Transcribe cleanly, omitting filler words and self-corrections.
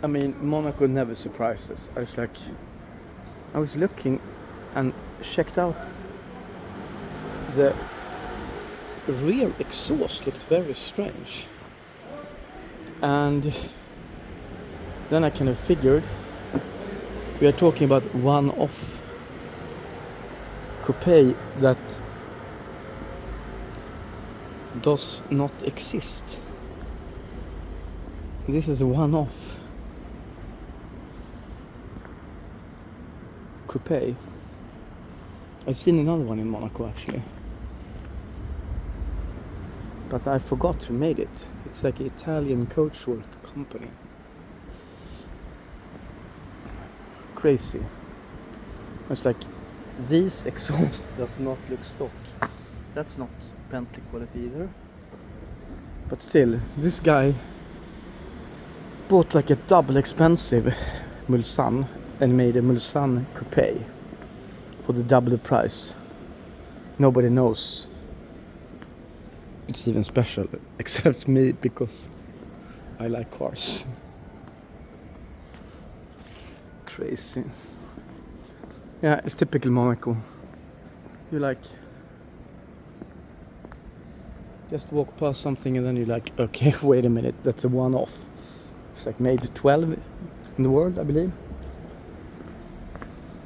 I mean, Monaco never surprises. I was looking and checked out the rear exhaust looked very strange. And then I kind of figured we are talking about one-off coupe that does not exist. This is a one-off coupe. I've seen another one in Monaco actually, but I forgot who made it. It's like an Italian coachwork company. Crazy. It's like this exhaust does not look stock. That's not Bentley quality either. But still, this guy bought like a double expensive Mulsanne and made a Mulsanne Coupé for the double the price. Nobody knows it's even special except me, because I like cars. Crazy. Yeah, it's typical Monaco. You like just walk past something and then you're like, okay, wait a minute, that's a one-off. It's like maybe 12 in the world, I believe.